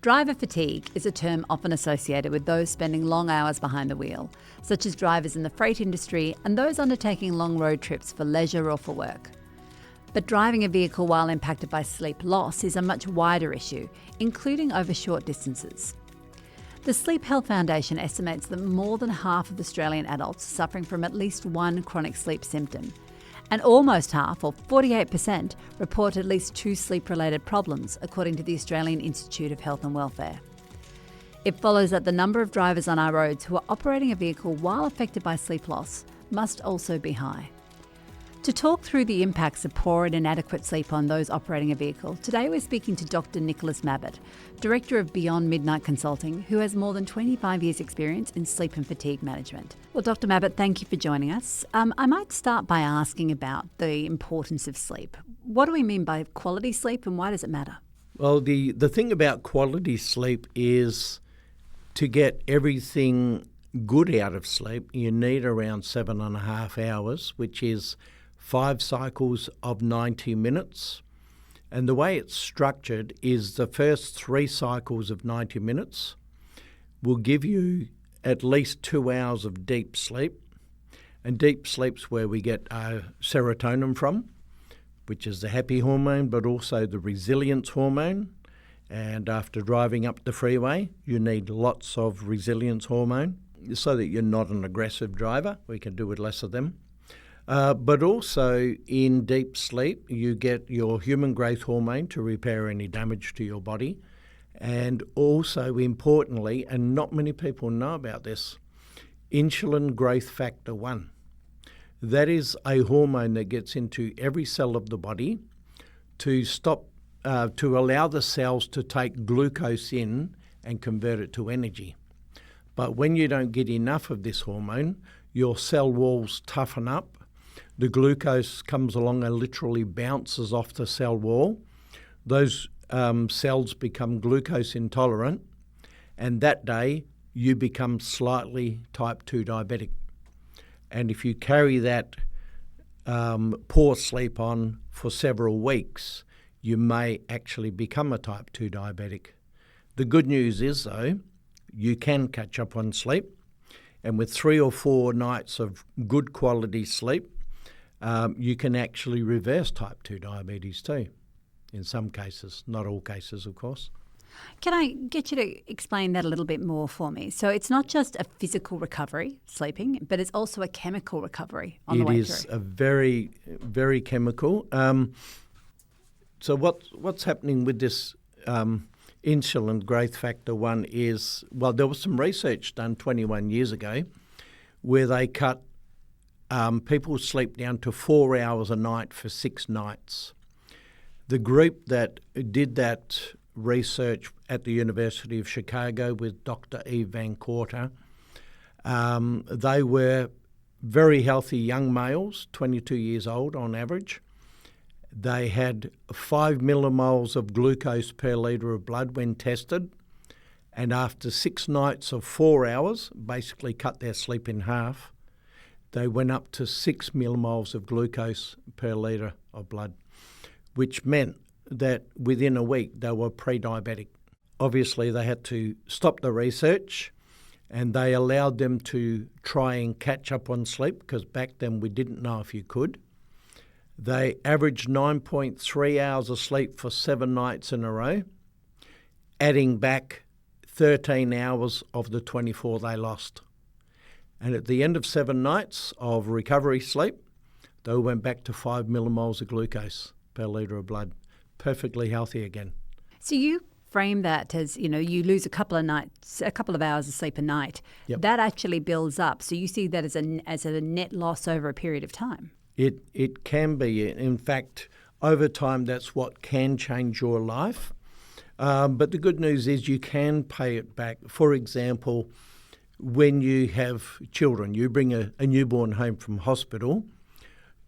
Driver fatigue is a term often associated with those spending long hours behind the wheel, such as drivers in the freight industry and those undertaking long road trips for leisure or for work. But driving a vehicle while impacted by sleep loss is a much wider issue, including over short distances. The Sleep Health Foundation estimates that more than half of Australian adults are suffering from at least one chronic sleep symptom, and almost half, or 48%, report at least 2 sleep-related problems, according to the Australian Institute of Health and Welfare. It follows that the number of drivers on our roads who are operating a vehicle while affected by sleep loss must also be high. To talk through the impacts of poor and inadequate sleep on those operating a vehicle, today we're speaking to Dr Nicholas Mabbott, Director of Beyond Midnight Consulting, who has more than 25 years' experience in sleep and fatigue management. Well, Dr Mabbott, thank you for joining us. I might start by asking about the importance of sleep. What do we mean by quality sleep and why does it matter? Well, the thing about quality sleep is to get everything good out of sleep, you need around 7.5 hours, which is 5 cycles of 90 minutes. And the way it's structured is the first 3 cycles of 90 minutes will give you at least 2 hours of deep sleep. And deep sleep's where we get serotonin from, which is the happy hormone, but also the resilience hormone. And after driving up the freeway, you need lots of resilience hormone so that you're not an aggressive driver. We can do with less of them. But also in deep sleep, you get your human growth hormone to repair any damage to your body. And also, importantly, and not many people know about this, insulin growth factor 1. That is a hormone that gets into every cell of the body to allow the cells to take glucose in and convert it to energy. But when you don't get enough of this hormone, your cell walls toughen up. The glucose comes along and literally bounces off the cell wall. Those cells become glucose intolerant, and that day you become slightly type 2 diabetic. And if you carry that poor sleep on for several weeks, you may actually become a type 2 diabetic. The good news is, though, you can catch up on sleep, and with 3 or 4 nights of good quality sleep, you can actually reverse type 2 diabetes too, in some cases, not all cases, of course. Can I get you to explain that a little bit more for me? So it's not just a physical recovery, sleeping, but it's also a chemical recovery on the way through. It is a very, very chemical. So what's happening with this insulin growth factor 1 is, well, there was some research done 21 years ago where they cut people's sleep down to 4 hours a night for 6 nights. The group that did that research at the University of Chicago with Dr. Eve Van Korter, they were very healthy young males, 22 years old on average. They had 5 millimoles of glucose per litre of blood when tested, and after 6 nights of 4 hours, basically cut their sleep in half, they went up to 6 millimoles of glucose per litre of blood, which meant that within a week they were pre-diabetic. Obviously, they had to stop the research and they allowed them to try and catch up on sleep because back then we didn't know if you could. They averaged 9.3 hours of sleep for 7 nights in a row, adding back 13 hours of the 24 they lost. And at the end of 7 nights of recovery sleep, they went back to 5 millimoles of glucose per litre of blood, perfectly healthy again. So you frame that as, you lose a couple of hours of sleep a night. Yep. That actually builds up. So you see that as a net loss over a period of time. It can be. In fact, over time, that's what can change your life. But the good news is you can pay it back. For example, when you have children, you bring a newborn home from hospital,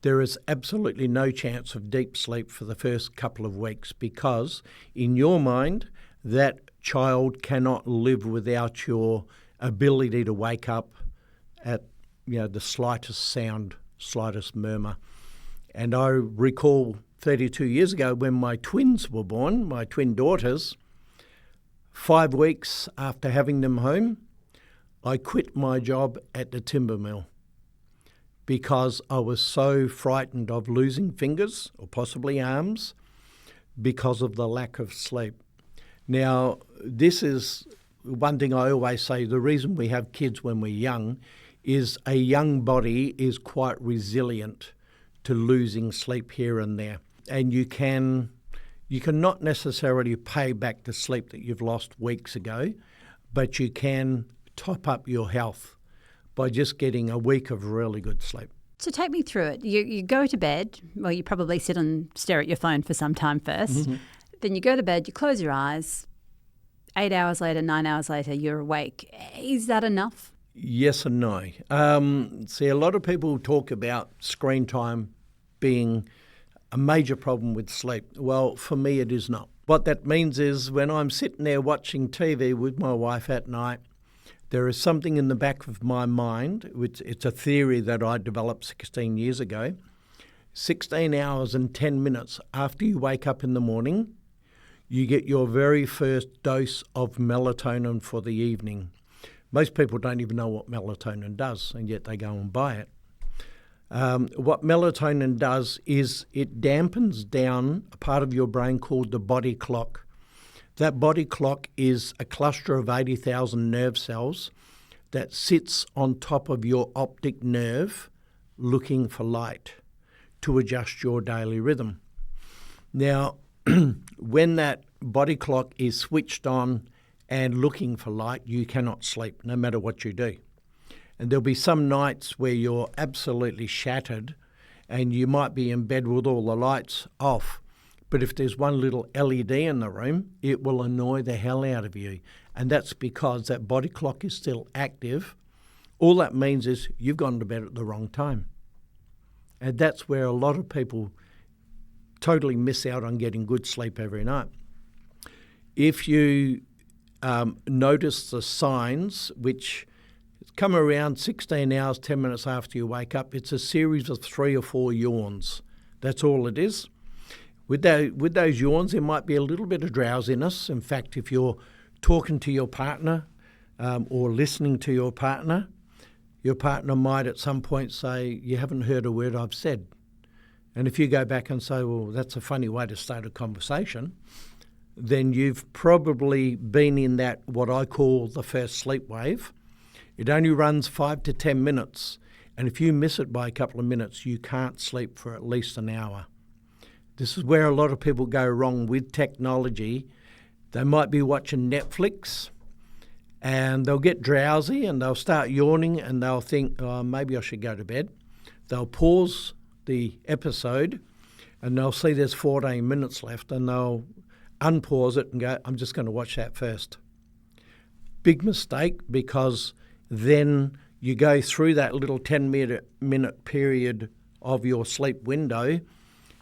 there is absolutely no chance of deep sleep for the first couple of weeks because in your mind, that child cannot live without your ability to wake up at the slightest sound, slightest murmur. And I recall 32 years ago when my twins were born, my twin daughters, 5 weeks after having them home, I quit my job at the timber mill because I was so frightened of losing fingers or possibly arms because of the lack of sleep. Now, this is one thing I always say, the reason we have kids when we're young is a young body is quite resilient to losing sleep here and there. And you can not necessarily pay back the sleep that you've lost weeks ago, but you can top up your health by just getting a week of really good sleep. So take me through it. You go to bed, well, you probably sit and stare at your phone for some time first. Mm-hmm. Then you go to bed, you close your eyes, 8 hours later, 9 hours later, you're awake. Is that enough? Yes and no. See, a lot of people talk about screen time being a major problem with sleep. Well, for me, it is not. What that means is when I'm sitting there watching TV with my wife at night, there is something in the back of my mind, which it's a theory that I developed 16 years ago. 16 hours and 10 minutes after you wake up in the morning, you get your very first dose of melatonin for the evening. Most people don't even know what melatonin does, and yet they go and buy it. What melatonin does is it dampens down a part of your brain called the body clock. That body clock is a cluster of 80,000 nerve cells that sits on top of your optic nerve looking for light to adjust your daily rhythm. Now, when that body clock is switched on and looking for light, you cannot sleep no matter what you do. And there'll be some nights where you're absolutely shattered and you might be in bed with all the lights off. But if there's one little LED in the room, it will annoy the hell out of you. And that's because that body clock is still active. All that means is you've gone to bed at the wrong time. And that's where a lot of people totally miss out on getting good sleep every night. If you notice the signs, which come around 16 hours, 10 minutes after you wake up, it's a series of 3 or 4 yawns. That's all it is. With those yawns, there might be a little bit of drowsiness. In fact, if you're talking to your partner or listening to your partner might at some point say, you haven't heard a word I've said. And if you go back and say, well, that's a funny way to start a conversation, then you've probably been in that, what I call the first sleep wave. It only runs 5 to 10 minutes. And if you miss it by a couple of minutes, you can't sleep for at least an hour. This is where a lot of people go wrong with technology. They might be watching Netflix and they'll get drowsy and they'll start yawning and they'll think, oh, maybe I should go to bed. They'll pause the episode and they'll see there's 14 minutes left and they'll unpause it and go, I'm just going to watch that first. Big mistake, because then you go through that little 10-minute period of your sleep window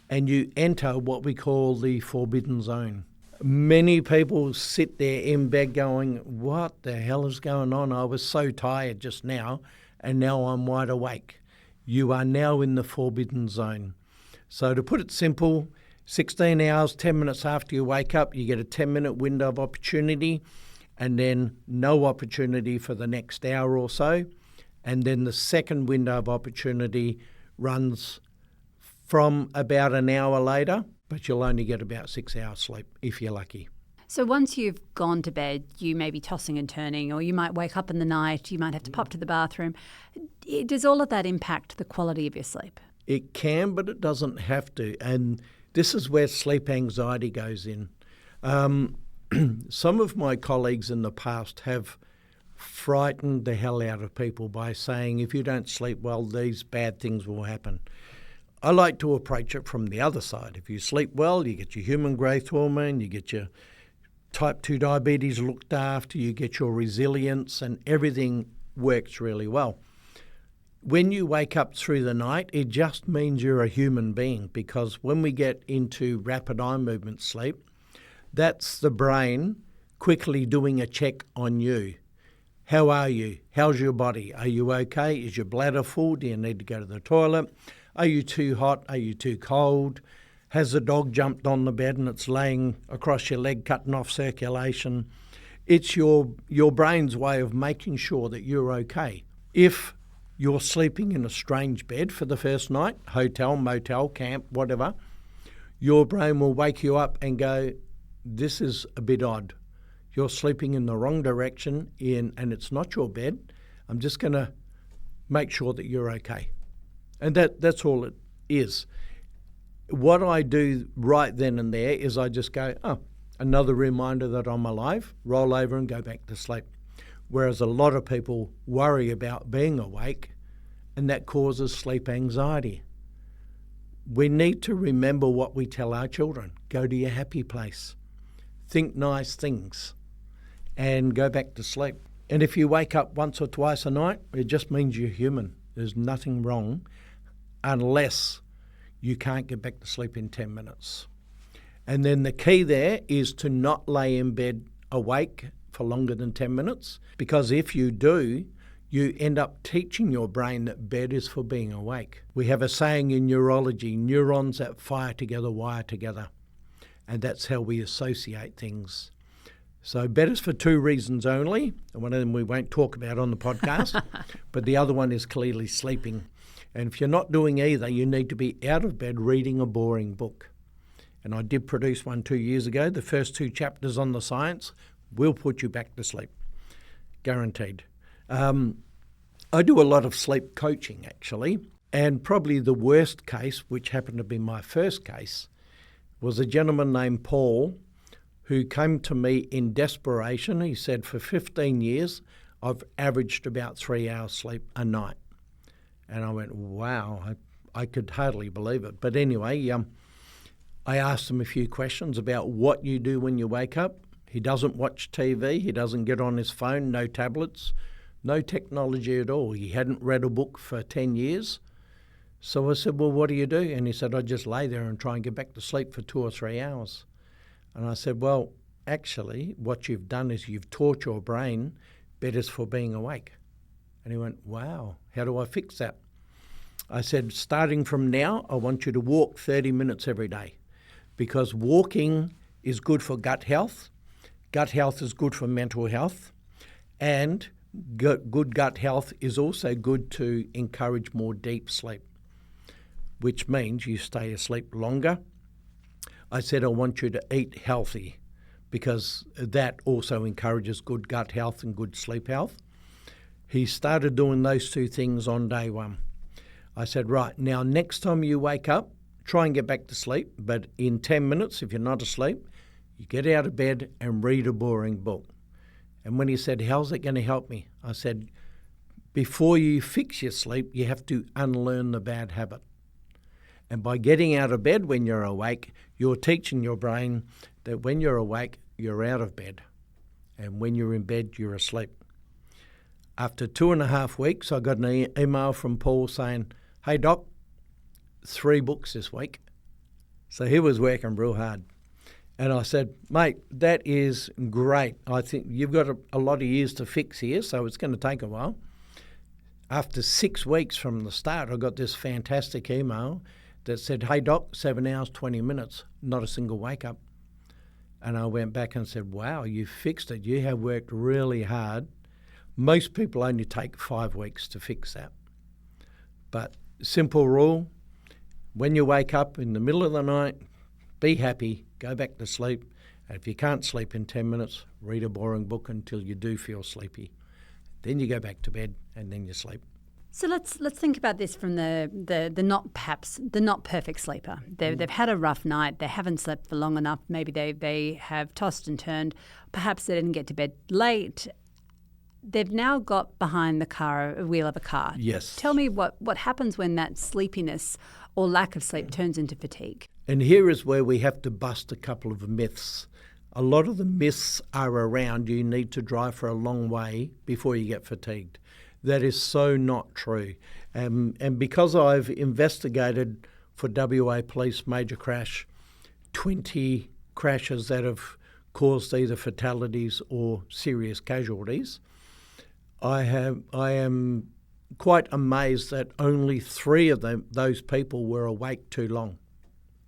and you enter what we call the forbidden zone. Many people sit there in bed going, what the hell is going on? I was so tired just now and now I'm wide awake. You are now in the forbidden zone. So to put it simple, 16 hours, 10 minutes after you wake up, you get a 10-minute window of opportunity and then no opportunity for the next hour or so. And then the second window of opportunity runs from about an hour later, but you'll only get about 6 hours sleep if you're lucky. So once you've gone to bed, you may be tossing and turning, or you might wake up in the night, you might have to pop to the bathroom. Does all of that impact the quality of your sleep? It can, but it doesn't have to. And this is where sleep anxiety goes in. Some of my colleagues in the past have frightened the hell out of people by saying, if you don't sleep well, these bad things will happen. I like to approach it from the other side. If you sleep well, you get your human growth hormone, you get your type 2 diabetes looked after, you get your resilience, and everything works really well. When you wake up through the night, it just means you're a human being, because when we get into rapid eye movement sleep, that's the brain quickly doing a check on you. How are you? How's your body? Are you okay? Is your bladder full? Do you need to go to the toilet? Are you too hot? Are you too cold? Has the dog jumped on the bed and it's laying across your leg, cutting off circulation? It's your brain's way of making sure that you're okay. If you're sleeping in a strange bed for the first night, hotel, motel, camp, whatever, your brain will wake you up and go, this is a bit odd. You're sleeping in the wrong direction and it's not your bed. I'm just going to make sure that you're okay. And that's all it is. What I do right then and there is I just go, another reminder that I'm alive, roll over and go back to sleep. Whereas a lot of people worry about being awake, and that causes sleep anxiety. We need to remember what we tell our children. Go to your happy place. Think nice things and go back to sleep. And if you wake up once or twice a night, it just means you're human. There's nothing wrong unless you can't get back to sleep in 10 minutes. And then the key there is to not lay in bed awake for longer than 10 minutes, because if you do, you end up teaching your brain that bed is for being awake. We have a saying in neurology, neurons that fire together wire together, and that's how we associate things. So bed is for two reasons only, and one of them we won't talk about on the podcast, but the other one is clearly sleeping. And if you're not doing either, you need to be out of bed reading a boring book. And I did produce one 2 years ago. The first 2 chapters on the science will put you back to sleep, guaranteed. I do a lot of sleep coaching, actually, and probably the worst case, which happened to be my first case, was a gentleman named Paul who came to me in desperation. He said, for 15 years, I've averaged about 3 hours sleep a night. And I went, wow, I could hardly believe it. But anyway, I asked him a few questions about what you do when you wake up. He doesn't watch TV. He doesn't get on his phone, no tablets, no technology at all. He hadn't read a book for 10 years. So I said, well, what do you do? And he said, I just lay there and try and get back to sleep for 2 or 3 hours. And I said, well, actually, what you've done is you've taught your brain bed is for being awake. And he went, wow, how do I fix that? I said, starting from now, I want you to walk 30 minutes every day, because walking is good for gut health. Gut health is good for mental health. And good gut health is also good to encourage more deep sleep, which means you stay asleep longer. I said, I want you to eat healthy, because that also encourages good gut health and good sleep health. He started doing those 2 things on day 1. I said, right, now next time you wake up, try and get back to sleep, but in 10 minutes, if you're not asleep, you get out of bed and read a boring book. And when he said, how's it going to help me? I said, before you fix your sleep, you have to unlearn the bad habit. And by getting out of bed when you're awake, you're teaching your brain that when you're awake, you're out of bed. And when you're in bed, you're asleep. After 2.5 weeks, I got an email from Paul saying, hey, Doc, 3 books this week. So he was working real hard. And I said, mate, that is great. I think you've got a lot of years to fix here, so it's going to take a while. After 6 weeks from the start, I got this fantastic email that said, hey, Doc, 7 hours, 20 minutes, not a single wake up. And I went back and said, wow, you fixed it. You have worked really hard. Most people only take 5 weeks to fix that. But simple rule, when you wake up in the middle of the night, be happy, go back to sleep. And if you can't sleep in 10 minutes, read a boring book until you do feel sleepy. Then you go back to bed and then you sleep. So let's think about this from the not perfect sleeper. They've had a rough night. They haven't slept for long enough. Maybe they have tossed and turned. Perhaps they didn't get to bed late. They've now got behind the wheel of a car. Yes. Tell me what happens when that sleepiness or lack of sleep turns into fatigue. And here is where we have to bust a couple of myths. A lot of the myths are around you need to drive for a long way before you get fatigued. That is so not true. And because I've investigated for WA Police major crash, 20 crashes that have caused either fatalities or serious casualties, I am quite amazed that only 3 of those people were awake too long.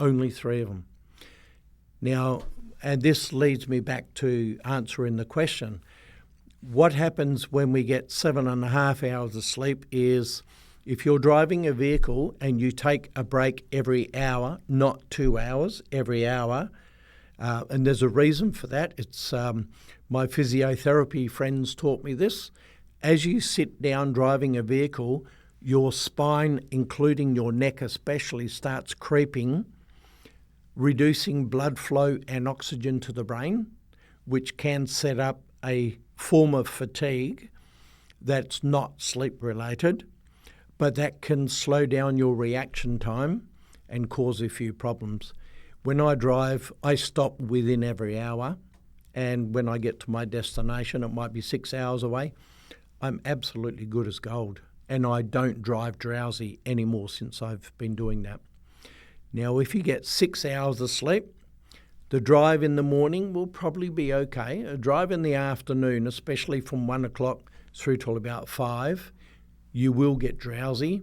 Only 3 of them. Now, and this leads me back to answering the question. What happens when we get 7.5 hours of sleep is if you're driving a vehicle and you take a break every hour, not 2 hours, every hour, and there's a reason for that. It's my physiotherapy friends taught me this. As you sit down driving a vehicle, your spine, including your neck especially, starts creeping, reducing blood flow and oxygen to the brain, which can set up a form of fatigue that's not sleep-related, but that can slow down your reaction time and cause a few problems. When I drive, I stop within every hour, and when I get to my destination, it might be 6 hours away. I'm absolutely good as gold, and I don't drive drowsy anymore since I've been doing that. Now, if you get 6 hours of sleep, the drive in the morning will probably be okay. A drive in the afternoon, especially from 1 o'clock through till about 5, you will get drowsy.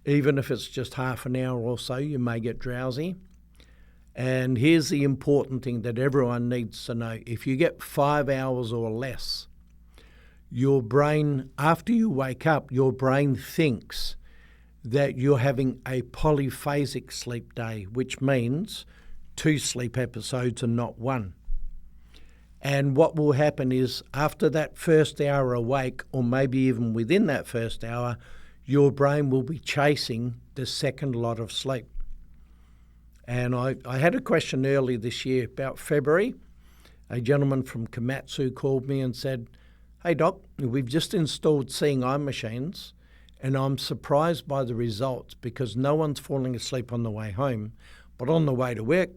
Even if it's just half an hour or so, you may get drowsy. And here's the important thing that everyone needs to know. If you get 5 hours or less, your brain, after you wake up, your brain thinks that you're having a polyphasic sleep day, which means 2 sleep episodes and not 1. And what will happen is after that first hour awake, or maybe even within that first hour, your brain will be chasing the second lot of sleep. And I had a question early this year, about February. A gentleman from Komatsu called me and said, "Hey Doc, we've just installed seeing eye machines and I'm surprised by the results because no one's falling asleep on the way home, but on the way to work,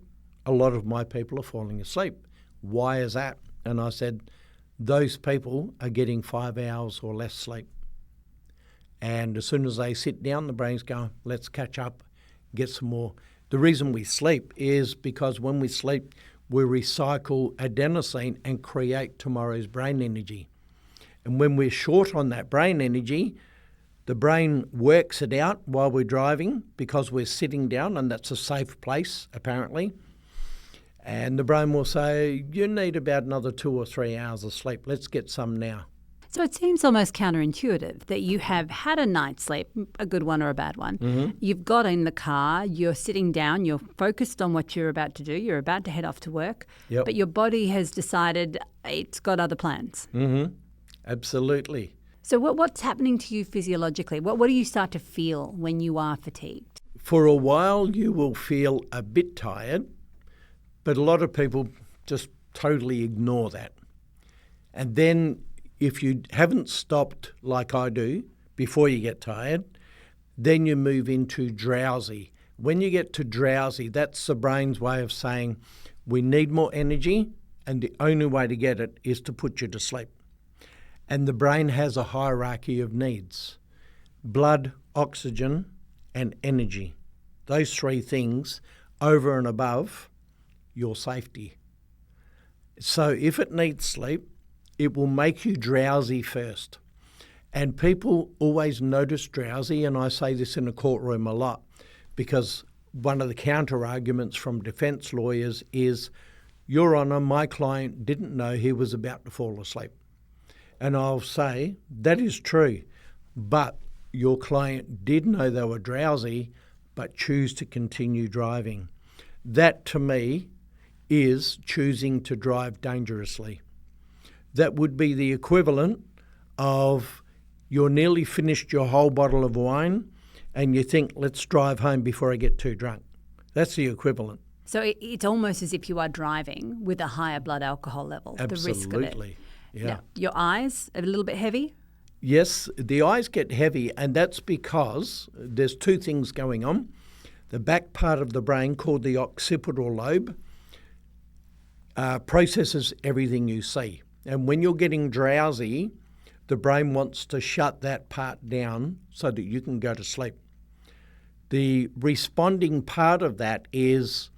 a lot of my people are falling asleep. Why is that?" And I said, those people are getting 5 hours or less sleep. And as soon as they sit down, the brain's going, let's catch up, get some more. The reason we sleep is because when we sleep, we recycle adenosine and create tomorrow's brain energy. And when we're short on that brain energy, the brain works it out while we're driving because we're sitting down, and that's a safe place, apparently. And the brain will say, you need about another 2 or 3 hours of sleep. Let's get some now. So it seems almost counterintuitive that you have had a night's sleep, a good one or a bad one. Mm-hmm. You've got in the car, you're sitting down, you're focused on what you're about to do, you're about to head off to work, yep. But your body has decided it's got other plans. Mm-hmm. Absolutely. So what's happening to you physiologically? What do you start to feel when you are fatigued? For a while, you will feel a bit tired, but a lot of people just totally ignore that. And then if you haven't stopped like I do before you get tired, then you move into drowsy. When you get to drowsy, that's the brain's way of saying we need more energy, and the only way to get it is to put you to sleep. And the brain has a hierarchy of needs: blood, oxygen, and energy. Those 3 things over and above your safety. So if it needs sleep, it will make you drowsy first. And people always notice drowsy, and I say this in a courtroom a lot, because one of the counter arguments from defence lawyers is, Your Honour, my client didn't know he was about to fall asleep. And I'll say, that is true, but your client did know they were drowsy, but choose to continue driving. That, to me, is choosing to drive dangerously. That would be the equivalent of you're nearly finished your whole bottle of wine and you think, let's drive home before I get too drunk. That's the equivalent. So it's almost as if you are driving with a higher blood alcohol level. Absolutely. The risk of it. Yeah. Now, your eyes are a little bit heavy? Yes, the eyes get heavy, and that's because there's 2 things going on. The back part of the brain, called the occipital lobe, processes everything you see. And when you're getting drowsy, the brain wants to shut that part down so that you can go to sleep. The responding part of that is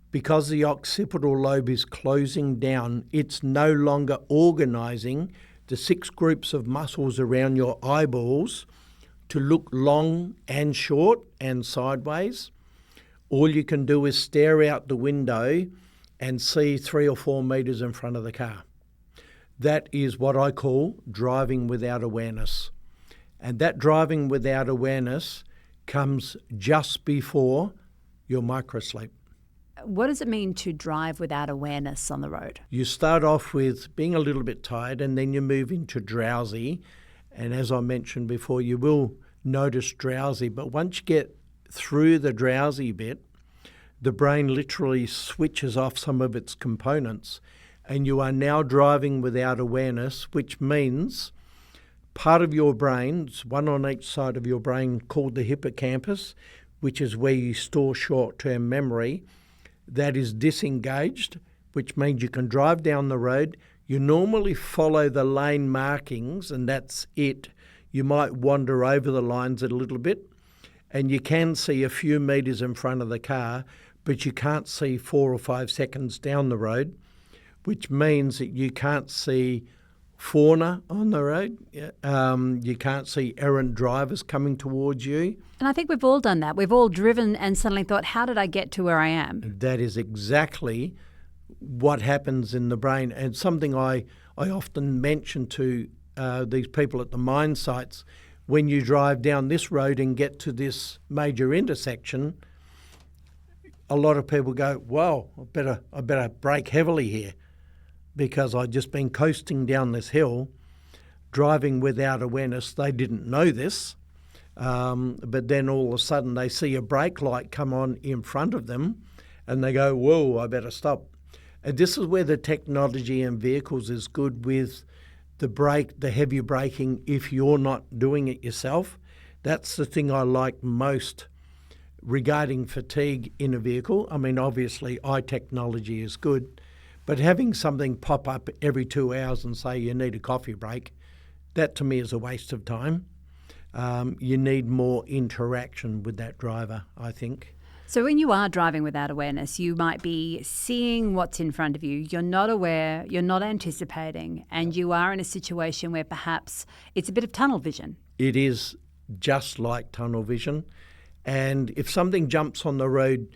because the occipital lobe is closing down, it's no longer organising the 6 groups of muscles around your eyeballs to look long and short and sideways. All you can do is stare out the window and see 3 or 4 metres in front of the car. That is what I call driving without awareness. And that driving without awareness comes just before your microsleep. What does it mean to drive without awareness on the road? You start off with being a little bit tired and then you move into drowsy. And as I mentioned before, you will notice drowsy. But once you get through the drowsy bit, the brain literally switches off some of its components and you are now driving without awareness, which means part of your brain, one on each side of your brain called the hippocampus, which is where you store short-term memory, that is disengaged, which means you can drive down the road. You normally follow the lane markings and that's it. You might wander over the lines a little bit and you can see a few metres in front of the car, but you can't see 4 or 5 seconds down the road, which means that you can't see fauna on the road. You can't see errant drivers coming towards you. And I think we've all done that. We've all driven and suddenly thought, how did I get to where I am? That is exactly what happens in the brain. And something I often mention to these people at the mine sites, when you drive down this road and get to this major intersection, a lot of people go, "Wow, I better brake heavily here," because I'd just been coasting down this hill, driving without awareness. They didn't know this, but then all of a sudden they see a brake light come on in front of them and they go, "Whoa, I better stop." And this is where the technology in vehicles is good with the heavy braking if you're not doing it yourself. That's the thing I like most regarding fatigue in a vehicle. I mean, obviously, eye technology is good, but having something pop up every 2 hours and say you need a coffee break, that to me is a waste of time. You need more interaction with that driver, I think. So when you are driving without awareness, you might be seeing what's in front of you. You're not aware, you're not anticipating, and you are in a situation where perhaps it's a bit of tunnel vision. It is just like tunnel vision. And if something jumps on the road,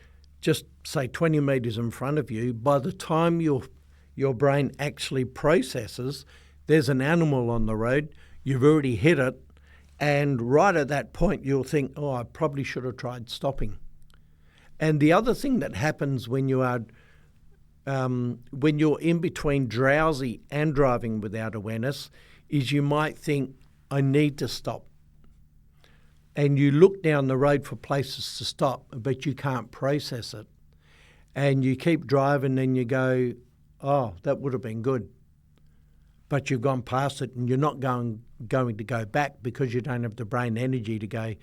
just say 20 metres in front of you, by the time your brain actually processes, there's an animal on the road, you've already hit it, and right at that point you'll think, "Oh, I probably should have tried stopping." And the other thing that happens when you're in between drowsy and driving without awareness is you might think, "I need to stop." And you look down the road for places to stop, but you can't process it. And you keep driving and you go, "Oh, that would have been good." But you've gone past it and you're not going to go back because you don't have the brain energy to go,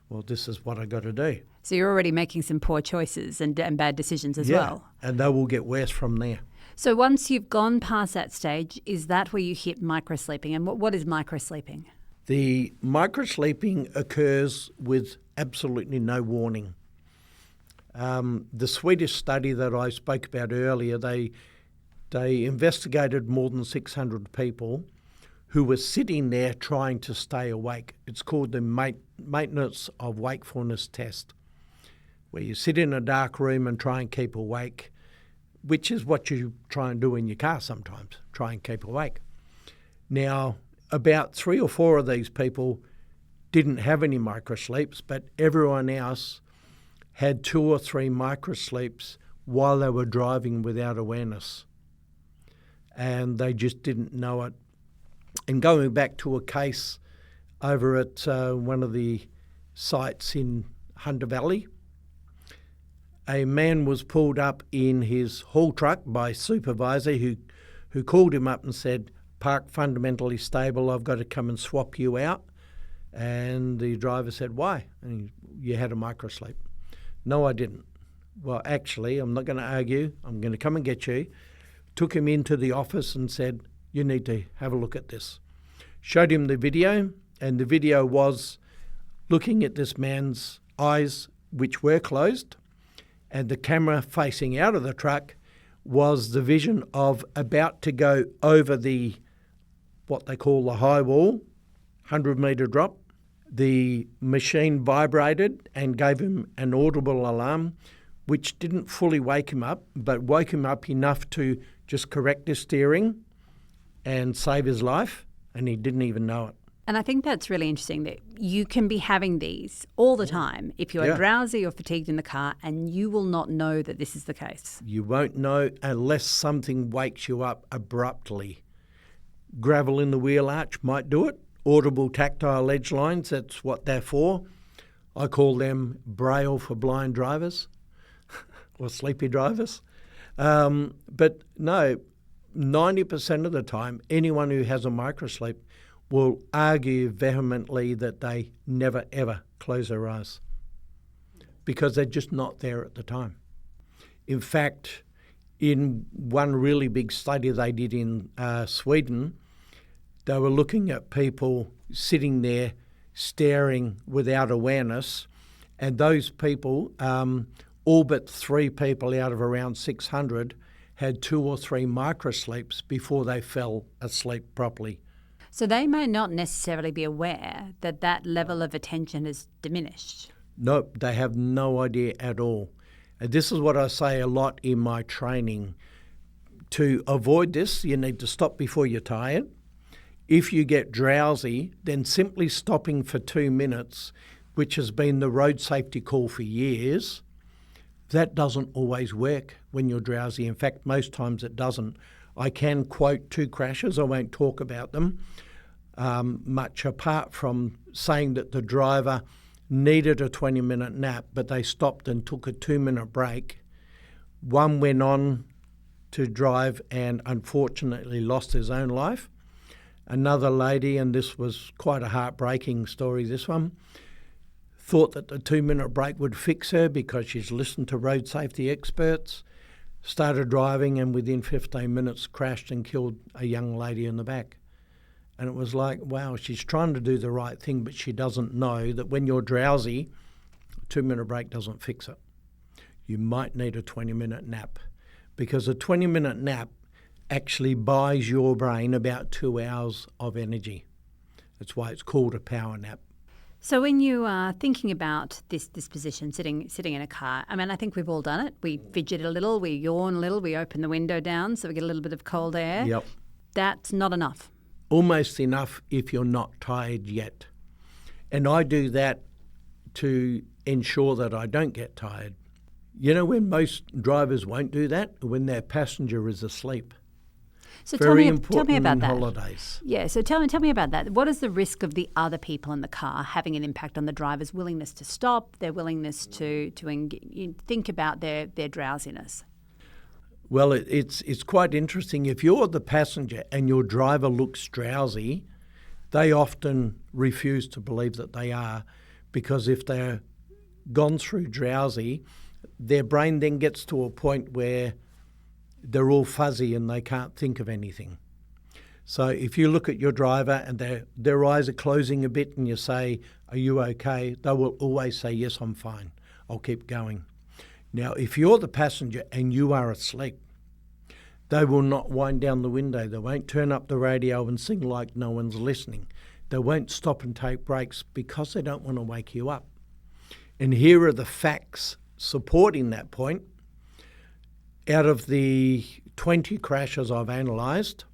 "Well, this is what I got to do." So you're already making some poor choices and bad decisions as well. And they will get worse from there. So once you've gone past that stage, is that where you hit microsleeping? And what is microsleeping? The microsleeping occurs with absolutely no warning. The Swedish study that I spoke about earlier, they investigated more than 600 people who were sitting there trying to stay awake. It's called the maintenance of wakefulness test, where you sit in a dark room and try and keep awake, which is what you try and do in your car sometimes, try and keep awake. Now, about 3 or 4 of these people didn't have any microsleeps, but everyone else had 2 or 3 microsleeps while they were driving without awareness. And they just didn't know it. And going back to a case over at one of the sites in Hunter Valley, a man was pulled up in his haul truck by a supervisor who called him up and said, "Park fundamentally stable, I've got to come and swap you out." And the driver said, "Why?" And "You had a microsleep." "No, I didn't." "Well, actually, I'm not going to argue. I'm going to come and get you." Took him into the office and said, "You need to have a look at this." Showed him the video, and the video was looking at this man's eyes, which were closed, and the camera facing out of the truck was the vision of about to go over the, what they call the high wall, 100-metre drop. The machine vibrated and gave him an audible alarm, which didn't fully wake him up, but woke him up enough to just correct his steering and save his life, and he didn't even know it. And I think that's really interesting that you can be having these all the time if you are drowsy or fatigued in the car, and you will not know that this is the case. You won't know unless something wakes you up abruptly. Gravel in the wheel arch might do it. Audible tactile edge lines, that's what they're for. I call them braille for blind drivers or sleepy drivers. But no, 90% of the time, anyone who has a microsleep will argue vehemently that they never, ever close their eyes because they're just not there at the time. In fact, in one really big study they did in Sweden, they were looking at people sitting there staring without awareness, and those people, all but 3 people out of around 600, had 2 or 3 microsleeps before they fell asleep properly. So they may not necessarily be aware that that level of attention is diminished. No, they have no idea at all. And this is what I say a lot in my training. To avoid this, you need to stop before you're tired. If you get drowsy, then simply stopping for 2 minutes, which has been the road safety call for years, that doesn't always work when you're drowsy. In fact, most times it doesn't. I can quote 2 crashes. I won't talk about them much, apart from saying that the driver needed a 20-minute nap, but they stopped and took a 2-minute break. One went on to drive and unfortunately lost his own life. Another lady, and this was quite a heartbreaking story, this one, thought that the 2-minute break would fix her because she's listened to road safety experts, started driving, and within 15 minutes crashed and killed a young lady in the back. And it was like, wow, she's trying to do the right thing, but she doesn't know that when you're drowsy, a 2-minute break doesn't fix it. You might need a 20-minute nap, because a 20-minute nap actually buys your brain about 2 hours of energy. That's why it's called a power nap. So when you are thinking about this position, sitting in a car, I mean, I think we've all done it. We fidget a little, we yawn a little, we open the window down so we get a little bit of cold air. Yep. That's not enough. Almost enough if you're not tired yet. And I do that to ensure that I don't get tired. You know when most drivers won't do that? When their passenger is asleep. So Very tell me important about in that. holidays. Yeah, so tell me about that. What is the risk of the other people in the car having an impact on the driver's willingness to stop, their willingness to think about their drowsiness? Well, it's quite interesting. If you're the passenger and your driver looks drowsy, they often refuse to believe that they are, because if they're gone through drowsy, their brain then gets to a point where they're all fuzzy and they can't think of anything. So if you look at your driver and their eyes are closing a bit and you say, "Are you okay?" they will always say, "Yes, I'm fine. I'll keep going." Now, if you're the passenger and you are asleep, they will not wind down the window. They won't turn up the radio and sing like no one's listening. They won't stop and take breaks because they don't want to wake you up. And here are the facts supporting that point. Out of the 20 crashes I've analysed,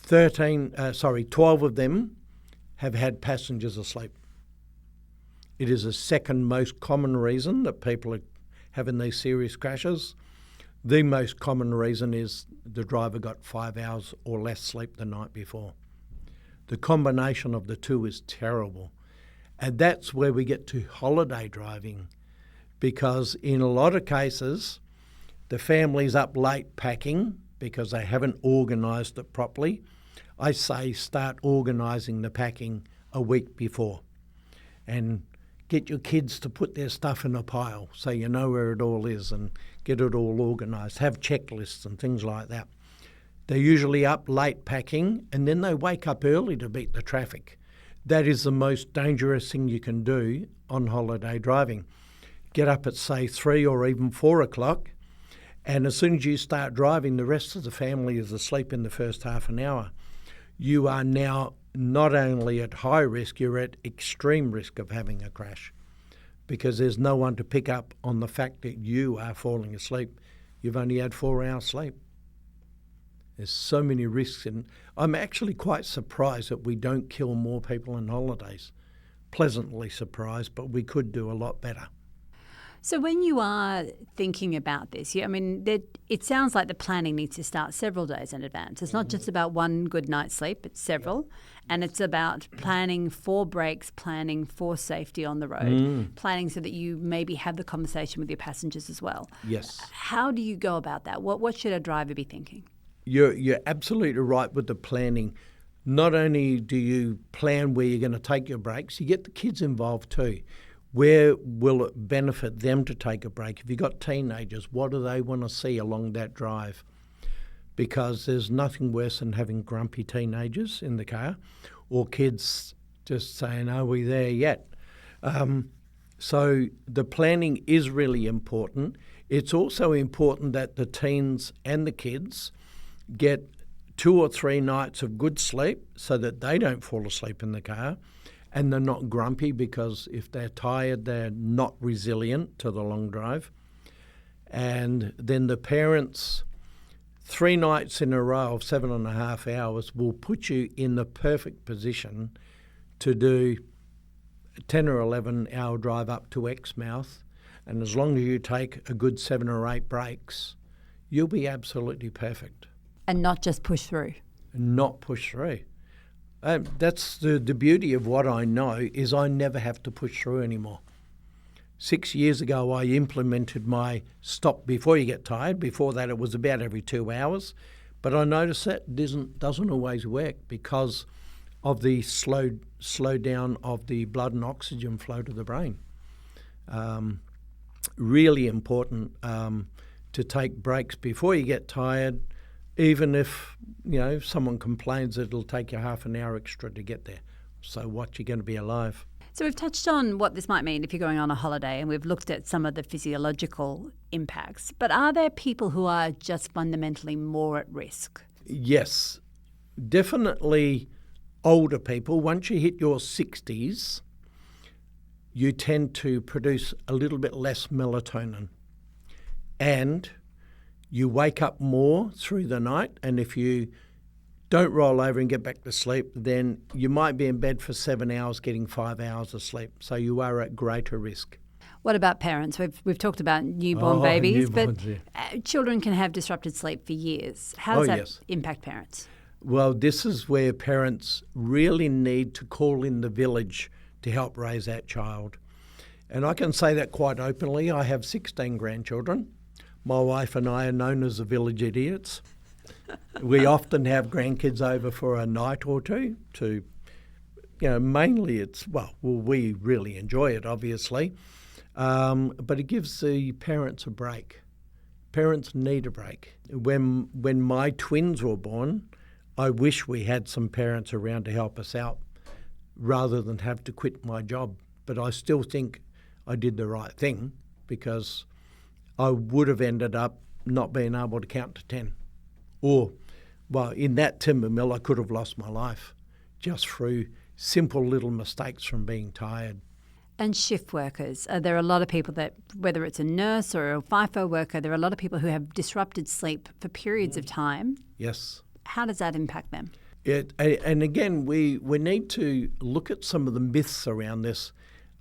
12 of them have had passengers asleep. It is the second most common reason that people are having these serious crashes. The most common reason is the driver got 5 hours or less sleep the night before. The combination of the two is terrible. And that's where we get to holiday driving, because in a lot of cases, the family's up late packing because they haven't organised it properly. I say start organising the packing a week before and get your kids to put their stuff in a pile so you know where it all is and get it all organised. Have checklists and things like that. They're usually up late packing and then they wake up early to beat the traffic. That is the most dangerous thing you can do on holiday driving. Get up at, say, 3 or even 4 o'clock, and as soon as you start driving, the rest of the family is asleep in the first half an hour. You are now not only at high risk, you're at extreme risk of having a crash, because there's no one to pick up on the fact that you are falling asleep. You've only had 4 hours sleep. There's so many risks, and I'm actually quite surprised that we don't kill more people on holidays. Pleasantly surprised, but we could do a lot better. So when you are thinking about this, it sounds like the planning needs to start several days in advance. It's not just about one good night's sleep, it's several. And it's about planning for breaks, planning for safety on the road, planning so that you maybe have the conversation with your passengers as well. Yes. How do you go about that? What should a driver be thinking? You're absolutely right with the planning. Not only do you plan where you're going to take your breaks, you get the kids involved too. Where will it benefit them to take a break? If you've got teenagers, what do they want to see along that drive? Because there's nothing worse than having grumpy teenagers in the car or kids just saying, are we there yet? So the planning is really important. It's also important that the teens and the kids get 2 or 3 nights of good sleep so that they don't fall asleep in the car. And they're not grumpy, because if they're tired, they're not resilient to the long drive. And then the parents, 3 nights in a row of 7.5 hours will put you in the perfect position to do a 10 or 11 hour drive up to Exmouth. And as long as you take a good 7 or 8 breaks, you'll be absolutely perfect. And not just push through. Not push through. That's the beauty of what I know, is I never have to push through anymore. 6 years ago, I implemented my stop before you get tired. Before that, it was about every 2 hours. But I noticed that doesn't always work because of the slow down of the blood and oxygen flow to the brain. Really important to take breaks before you get tired. Even if, someone complains that it'll take you half an hour extra to get there. So what, you're going to be alive. So we've touched on what this might mean if you're going on a holiday, and we've looked at some of the physiological impacts. But are there people who are just fundamentally more at risk? Yes, definitely older people. Once you hit your 60s, you tend to produce a little bit less melatonin. And you wake up more through the night, and if you don't roll over and get back to sleep, then you might be in bed for 7 hours getting 5 hours of sleep. So you are at greater risk. What about parents? We've talked about newborn babies, newborns, but children can have disrupted sleep for years. How does that yes. impact parents? Well, this is where parents really need to call in the village to help raise that child. And I can say that quite openly. I have 16 grandchildren. My wife and I are known as the village idiots. We often have grandkids over for a night or two to, mainly we really enjoy it, obviously. But it gives the parents a break. Parents need a break. When my twins were born, I wish we had some parents around to help us out rather than have to quit my job. But I still think I did the right thing, because I would have ended up not being able to count to 10. Or, in that timber mill, I could have lost my life just through simple little mistakes from being tired. And shift workers. There are a lot of people that, whether it's a nurse or a FIFO worker, there are a lot of people who have disrupted sleep for periods of time. Yes. How does that impact them? And again, we need to look at some of the myths around this.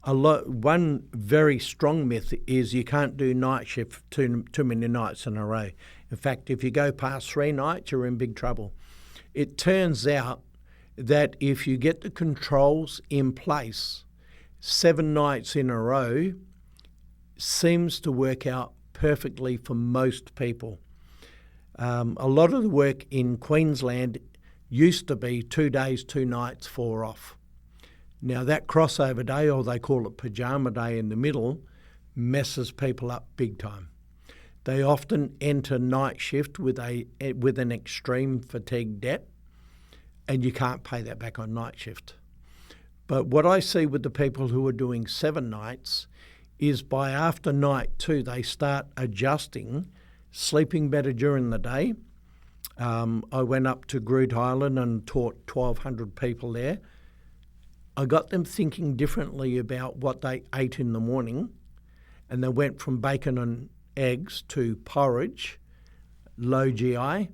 One very strong myth is you can't do night shift too many nights in a row. In fact, if you go past 3 nights, you're in big trouble. It turns out that if you get the controls in place, 7 nights in a row seems to work out perfectly for most people. A lot of the work in Queensland used to be 2 days, 2 nights, 4 off. Now that crossover day, or they call it pajama day in the middle, messes people up big time. They often enter night shift with an extreme fatigue debt, and you can't pay that back on night shift. But what I see with the people who are doing 7 nights is by after night 2, they start adjusting, sleeping better during the day. I went up to Groot Island and taught 1,200 people there. I got them thinking differently about what they ate in the morning, and they went from bacon and eggs to porridge, low GI,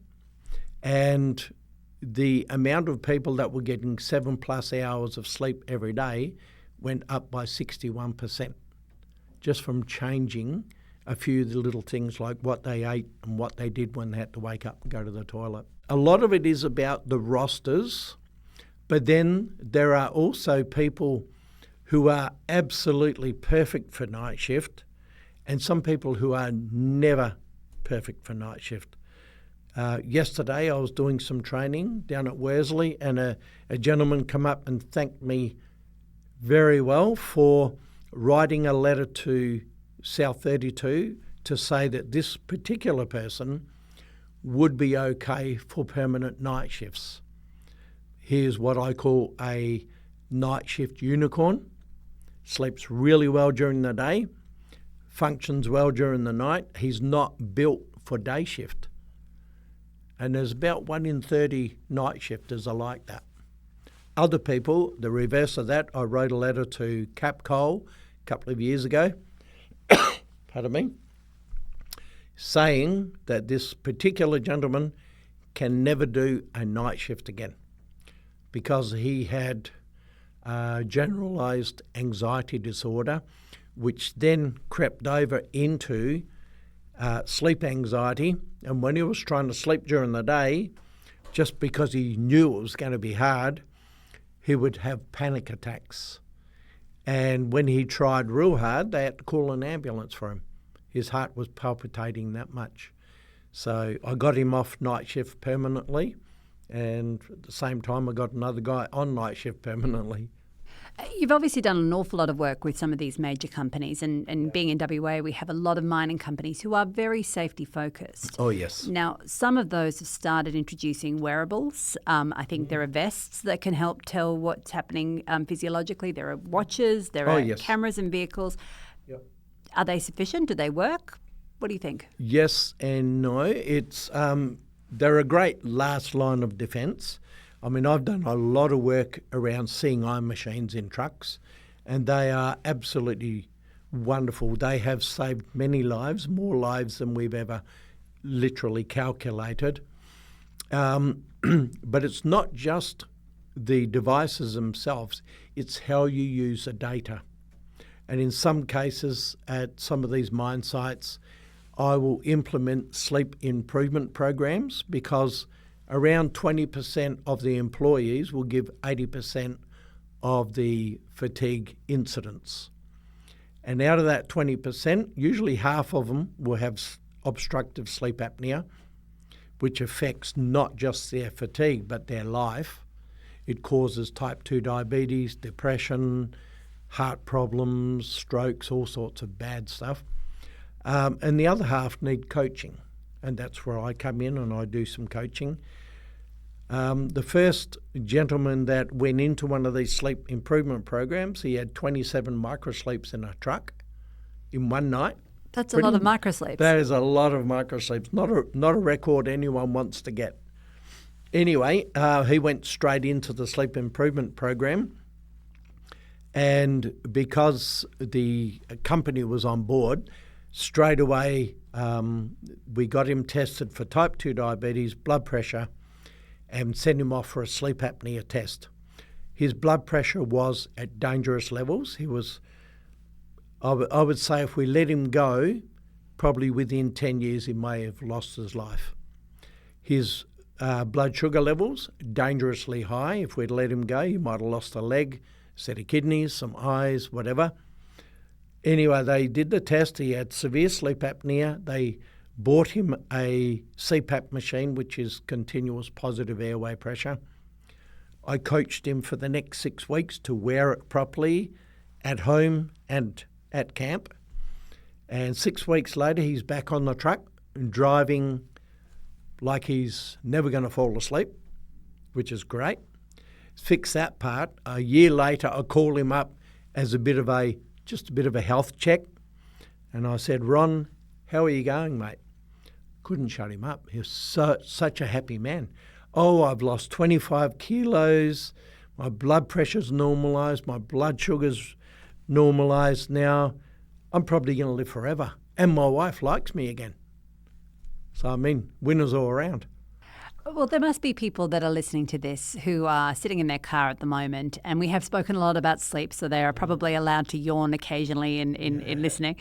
and the amount of people that were getting 7+ hours of sleep every day went up by 61%, just from changing a few of the little things like what they ate and what they did when they had to wake up and go to the toilet. A lot of it is about the rosters, but then there are also people who are absolutely perfect for night shift and some people who are never perfect for night shift. Yesterday I was doing some training down at Worsley, and a gentleman come up and thanked me very well for writing a letter to South 32 to say that this particular person would be okay for permanent night shifts. Here's what I call a night shift unicorn. Sleeps really well during the day, functions well during the night. He's not built for day shift. And there's about 1 in 30 night shifters are like that. Other people, the reverse of that, I wrote a letter to Capcol a couple of years ago, pardon me, saying that this particular gentleman can never do a night shift again because he had generalised anxiety disorder, which then crept over into sleep anxiety. And when he was trying to sleep during the day, just because he knew it was going to be hard, he would have panic attacks. And when he tried real hard, they had to call an ambulance for him. His heart was palpitating that much. So I got him off night shift permanently, and at the same time I got another guy on night shift permanently. You've obviously done an awful lot of work with some of these major companies, and being in WA, we have a lot of mining companies who are very safety focused. Oh, yes. Now, some of those have started introducing wearables. I think there are vests that can help tell what's happening physiologically. There are watches, there are cameras in vehicles. Yep. Are they sufficient? Do they work? What do you think? Yes and no. It's they're a great last line of defence. I mean, I've done a lot of work around seeing eye machines in trucks, and they are absolutely wonderful. They have saved many lives, more lives than we've ever literally calculated. But it's not just the devices themselves, it's how you use the data. And in some cases, at some of these mine sites, I will implement sleep improvement programs because around 20% of the employees will give 80% of the fatigue incidents. And out of that 20%, usually half of them will have obstructive sleep apnea, which affects not just their fatigue but their life. It causes type 2 diabetes, depression, heart problems, strokes, all sorts of bad stuff. And the other half need coaching, and that's where I come in and I do some coaching. The first gentleman that went into one of these sleep improvement programs, he had 27 microsleeps in a truck in one night. That's a lot of microsleeps. That is a lot of microsleeps. Not a record anyone wants to get. Anyway, he went straight into the sleep improvement program, and because the company was on board, straight away we got him tested for type 2 diabetes, blood pressure, and sent him off for a sleep apnea test. His blood pressure was at dangerous levels. He was, I would say if we let him go, probably within 10 years he may have lost his life. His blood sugar levels, dangerously high. If we'd let him go, he might have lost a leg, a set of kidneys, some eyes, whatever. Anyway, they did the test. He had severe sleep apnea. They bought him a CPAP machine, which is continuous positive airway pressure. I coached him for the next 6 weeks to wear it properly at home and at camp. And 6 weeks later, he's back on the truck and driving like he's never going to fall asleep, which is great. Fix that part. A year later, I called him up as just a bit of a health check. And I said, Ron, how are you going, mate? Couldn't shut him up. He was such a happy man. Oh, I've lost 25 kilos. My blood pressure's normalised, my blood sugar's normalised now. I'm probably going to live forever. And my wife likes me again. So, I mean, winners all around. Well, there must be people that are listening to this who are sitting in their car at the moment, and we have spoken a lot about sleep, so they are probably allowed to yawn occasionally in listening.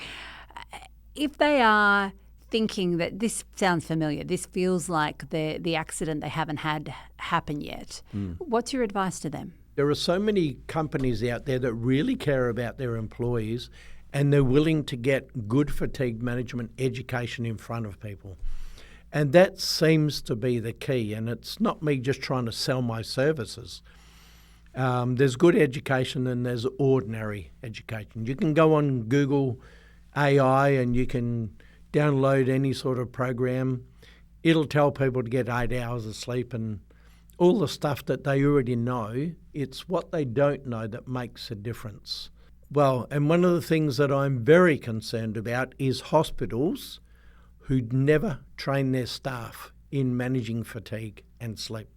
If they are thinking that this sounds familiar, this feels like the accident they haven't had happen yet, what's your advice to them? There are so many companies out there that really care about their employees, and they're willing to get good fatigue management education in front of people. And that seems to be the key, and it's not me just trying to sell my services. There's good education and there's ordinary education. You can go on Google AI and you can download any sort of program. It'll tell people to get 8 hours of sleep and all the stuff that they already know. It's what they don't know that makes a difference. Well, and one of the things that I'm very concerned about is hospitals who never train their staff in managing fatigue and sleep.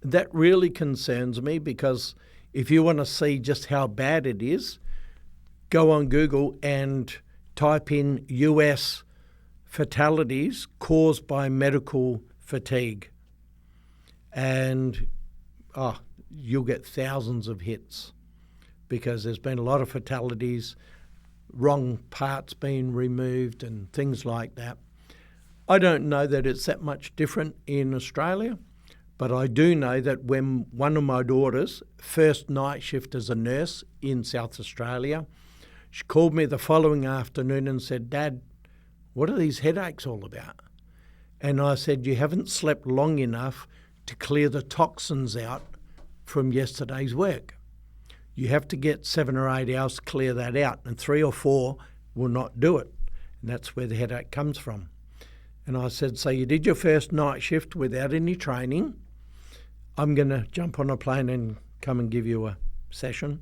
That really concerns me, because if you want to see just how bad it is, go on Google and type in US fatalities caused by medical fatigue. And you'll get thousands of hits, because there's been a lot of fatalities, wrong parts being removed and things like that. I don't know that it's that much different in Australia, but I do know that when one of my daughters, first night shift as a nurse in South Australia, she called me the following afternoon and said, "Dad, what are these headaches all about?" And I said, "You haven't slept long enough to clear the toxins out from yesterday's work. You have to get 7 or 8 hours to clear that out, and 3 or 4 will not do it." And that's where the headache comes from. And I said, "So you did your first night shift without any training. I'm going to jump on a plane and come and give you a session.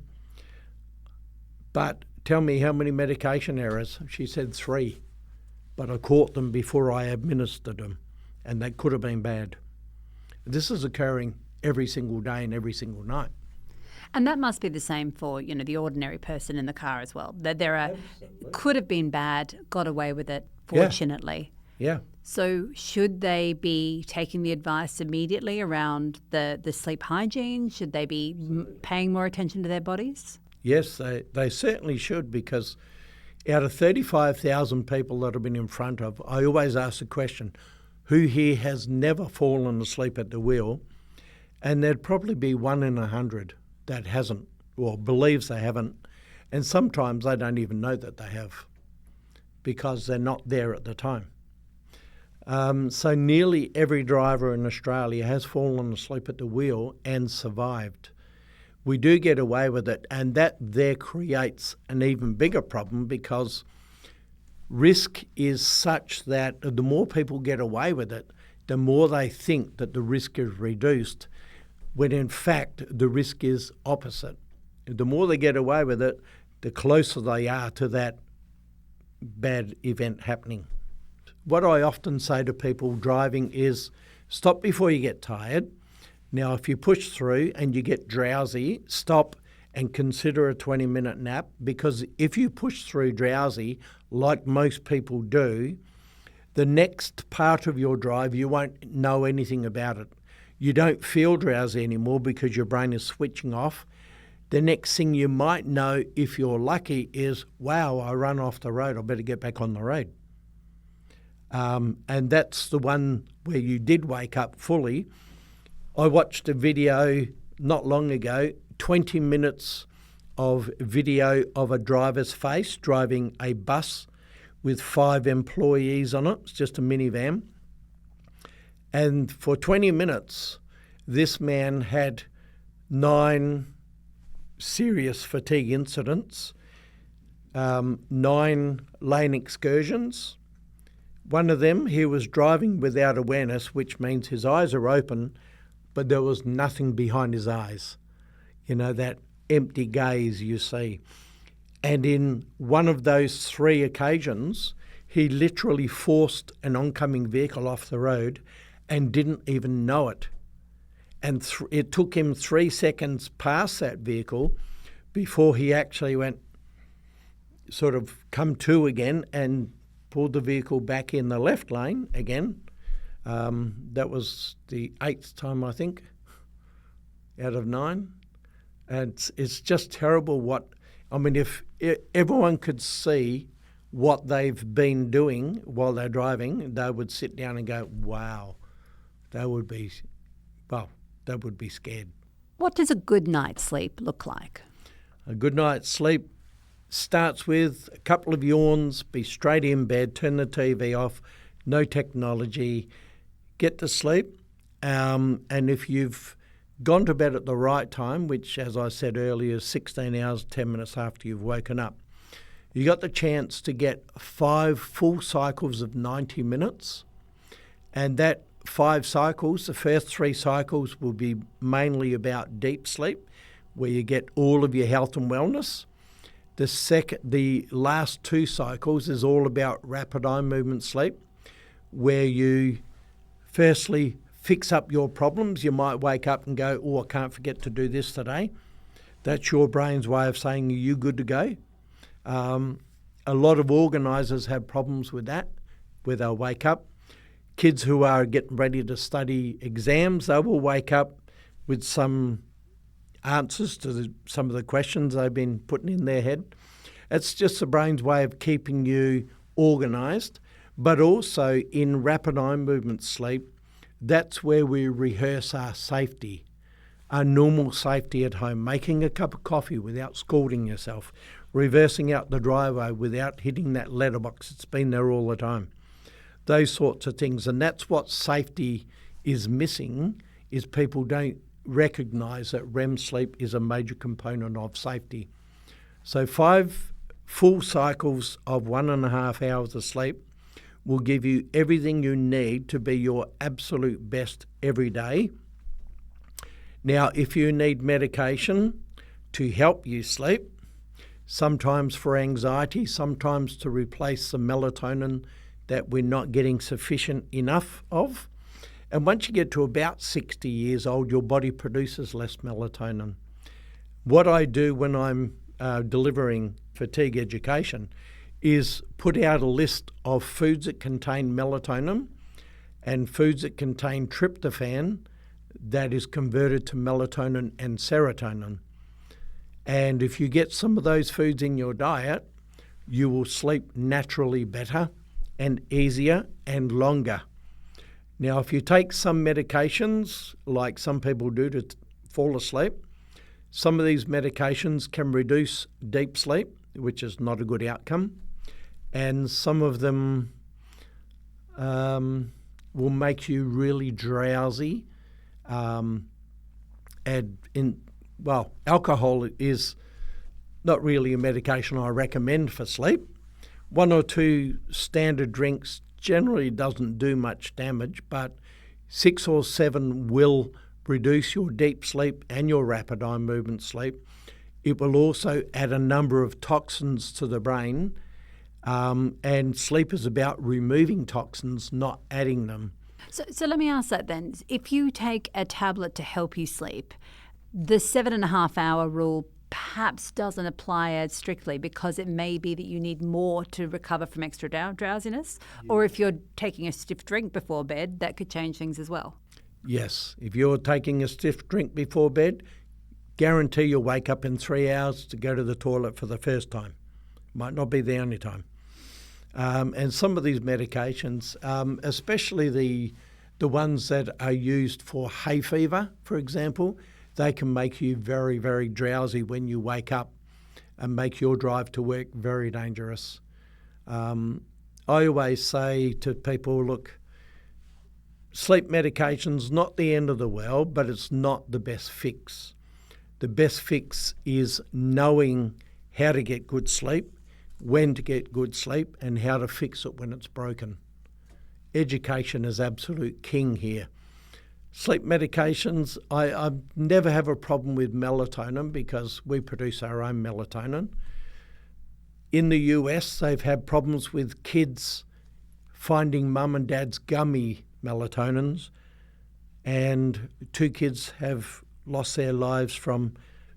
But tell me how many medication errors." She said 3, but I caught them before I administered them, and they could have been bad. This is occurring every single day and every single night. And that must be the same for, the ordinary person in the car as well. That there are, could have been bad, got away with it, fortunately. Yeah. So should they be taking the advice immediately around the sleep hygiene? Should they be paying more attention to their bodies? Yes, they certainly should, because out of 35,000 people that I've been in front of, I always ask the question, who here has never fallen asleep at the wheel? And there'd probably be 1 in 100 that hasn't, or believes they haven't, and sometimes they don't even know that they have, because they're not there at the time. So nearly every driver in Australia has fallen asleep at the wheel and survived. We do get away with it, and that there creates an even bigger problem, because risk is such that the more people get away with it, the more they think that the risk is reduced, when in fact the risk is opposite. The more they get away with it, the closer they are to that bad event happening. What I often say to people driving is, stop before you get tired. Now, if you push through and you get drowsy, stop and consider a 20-minute nap, because if you push through drowsy, like most people do, the next part of your drive, you won't know anything about it. You don't feel drowsy anymore because your brain is switching off. The next thing you might know, if you're lucky, is, wow, I run off the road, I better get back on the road. And that's the one where you did wake up fully. I watched a video not long ago, 20 minutes of video of a driver's face driving a bus with 5 employees on it. It's just a minivan. And for 20 minutes, this man had 9 serious fatigue incidents, 9 lane excursions. One of them, he was driving without awareness, which means his eyes are open, but there was nothing behind his eyes. That empty gaze you see. And in one of those 3 occasions, he literally forced an oncoming vehicle off the road and didn't even know it. and it took him 3 seconds past that vehicle before he actually went sort of come to again and pulled the vehicle back in the left lane again. That was the 8th time, I think, out of 9. And it's just terrible if everyone could see what they've been doing while they're driving, they would sit down and go, wow, they would be scared. What does a good night's sleep look like? A good night's sleep starts with a couple of yawns, be straight in bed, turn the TV off, no technology, get to sleep. And if you've gone to bed at the right time, which, as I said earlier, is 16 hours, 10 minutes after you've woken up, you got the chance to get 5 full cycles of 90 minutes. And that 5 cycles, the first 3 cycles will be mainly about deep sleep, where you get all of your health and wellness. The last 2 cycles is all about rapid eye movement sleep, where you firstly fix up your problems. You might wake up and go, oh, I can't forget to do this today. That's your brain's way of saying, are you good to go? A lot of organisers have problems with that, where they'll wake up. Kids who are getting ready to study exams, they will wake up with some answers to some of the questions they've been putting in their head. It's just the brain's way of keeping you organised, but also in rapid eye movement sleep, that's where we rehearse our safety, our normal safety at home, making a cup of coffee without scalding yourself, reversing out the driveway without hitting that letterbox that's been there all the time. Those sorts of things. And that's what safety is missing, is people don't recognise that REM sleep is a major component of safety. So 5 full cycles of 1.5 hours of sleep will give you everything you need to be your absolute best every day. Now, if you need medication to help you sleep, sometimes for anxiety, sometimes to replace the melatonin that we're not getting sufficient enough of. And once you get to about 60 years old, your body produces less melatonin. What I do when I'm delivering fatigue education is put out a list of foods that contain melatonin and foods that contain tryptophan that is converted to melatonin and serotonin. And if you get some of those foods in your diet, you will sleep naturally better and easier and longer. Now, if you take some medications, like some people do to fall asleep, some of these medications can reduce deep sleep, which is not a good outcome. And some of them will make you really drowsy. Alcohol is not really a medication I recommend for sleep. 1 or 2 standard drinks generally doesn't do much damage, but 6 or 7 will reduce your deep sleep and your rapid eye movement sleep. It will also add a number of toxins to the brain, and sleep is about removing toxins, not adding them. So let me ask that then. If you take a tablet to help you sleep, the 7.5 hour rule perhaps doesn't apply as strictly, because it may be that you need more to recover from extra drowsiness. Yeah. Or if you're taking a stiff drink before bed, that could change things as well. Yes. If you're taking a stiff drink before bed, guarantee you'll wake up in 3 hours to go to the toilet for the first time. Might not be the only time. And some of these medications, especially the ones that are used for hay fever, for example, they can make you very, very drowsy when you wake up and make your drive to work very dangerous. I always say to people, look, sleep medication's not the end of the world, but it's not the best fix. The best fix is knowing how to get good sleep, when to get good sleep, and how to fix it when it's broken. Education is absolute king here. Sleep medications, I never have a problem with melatonin because we produce our own melatonin. In the US, they've had problems with kids finding mum and dad's gummy melatonins and 2 kids have lost their lives from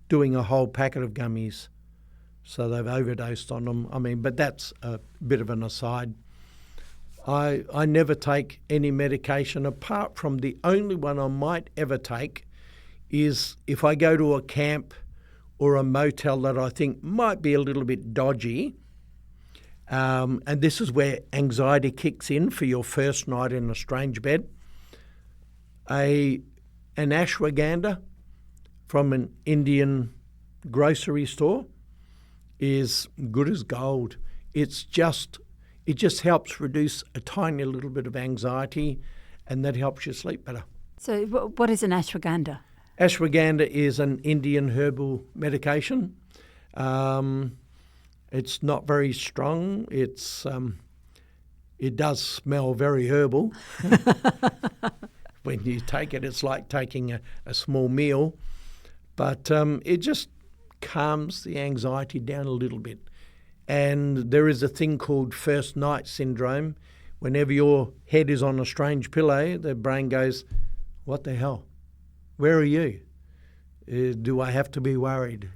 doing a whole packet of gummies. So they've overdosed on them. But that's a bit of an aside. I never take any medication apart from the only one I might ever take is if I go to a camp or a motel that I think might be a little bit dodgy. And this is where anxiety kicks in for your first night in a strange bed. An ashwagandha from an Indian grocery store is good as gold. It just helps reduce a tiny little bit of anxiety, and that helps you sleep better. So what is an ashwagandha? Ashwagandha is an Indian herbal medication. It's not very strong. It does smell very herbal. When you take it, it's like taking a small meal. But it just calms the anxiety down a little bit. And there is a thing called first night syndrome. Whenever your head is on a strange pillow, the brain goes, what the hell? Where are you? Do I have to be worried,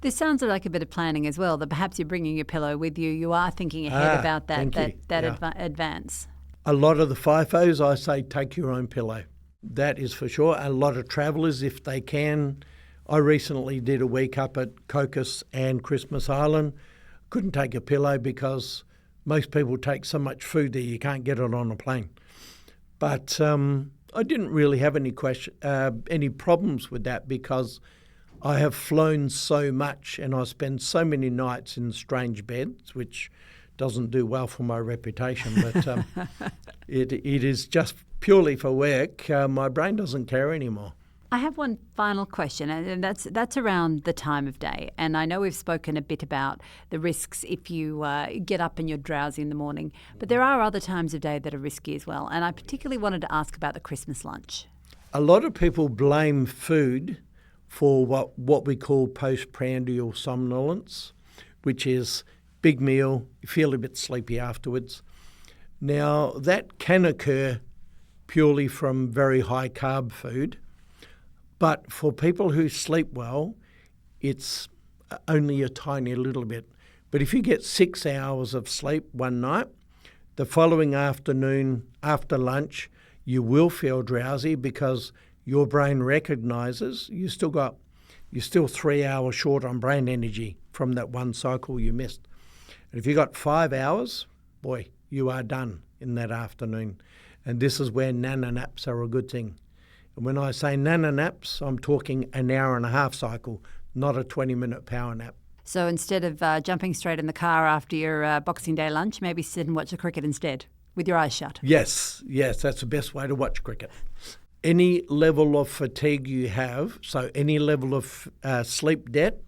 This sounds like a bit of planning as well, that perhaps you're bringing your pillow with you. You are thinking ahead about that advance. A lot of the FIFOs, I say, take your own pillow. That is for sure. A lot of travellers, if they can. I recently did a week up at Cocos and Christmas Island. Couldn't take a pillow because most people take so much food there you can't get it on a plane. But I didn't really have any problems with that because I have flown so much and I spend so many nights in strange beds, which doesn't do well for my reputation. But it is just purely for work. My brain doesn't care anymore. I have one final question, and that's around the time of day. And I know we've spoken a bit about the risks if you get up and you're drowsy in the morning, but there are other times of day that are risky as well. And I particularly wanted to ask about the Christmas lunch. A lot of people blame food for what we call postprandial somnolence, which is big meal, you feel a bit sleepy afterwards. Now, that can occur purely from very high carb food. But for people who sleep well, it's only a tiny little bit. But if you get 6 hours of sleep one night, the following afternoon after lunch, you will feel drowsy because your brain recognises you're still 3 hours short on brain energy from that one cycle you missed. And if you got 5 hours, boy, you are done in that afternoon. And this is where nana naps are a good thing. And when I say nana naps, I'm talking an hour and a half cycle, not a 20-minute power nap. So instead of jumping straight in the car after your Boxing Day lunch, maybe sit and watch the cricket instead with your eyes shut. Yes, that's the best way to watch cricket. Any level of fatigue you have, so any level of sleep debt,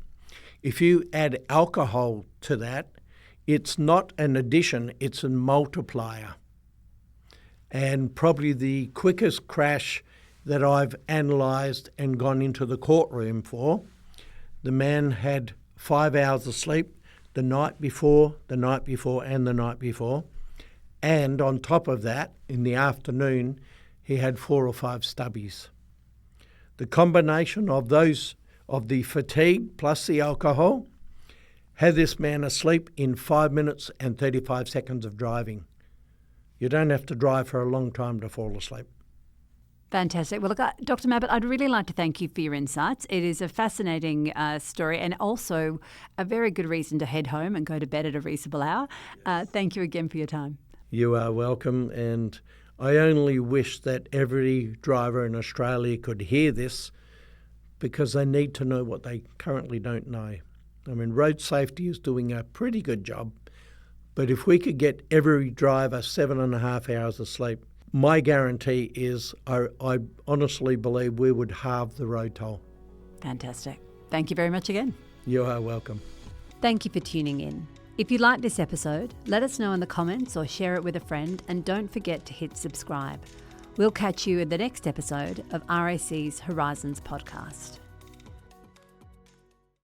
if you add alcohol to that, it's not an addition, it's a multiplier. And probably the quickest crash that I've analysed and gone into the courtroom for, the man had 5 hours of sleep the night before, and the night before. And on top of that, in the afternoon, he had 4 or 5 stubbies. The combination of the fatigue plus the alcohol had this man asleep in 5 minutes and 35 seconds of driving. You don't have to drive for a long time to fall asleep. Fantastic. Well, look, Dr. Mabbott, I'd really like to thank you for your insights. It is a fascinating story and also a very good reason to head home and go to bed at a reasonable hour. Thank you again for your time. You are welcome, and I only wish that every driver in Australia could hear this because they need to know what they currently don't know. Road safety is doing a pretty good job, but if we could get every driver 7.5 hours of sleep, my guarantee is I honestly believe we would halve the road toll. Fantastic. Thank you very much again. You are welcome. Thank you for tuning in. If you like this episode, let us know in the comments or share it with a friend, and don't forget to hit subscribe. We'll catch you in the next episode of RAC's Horizons podcast.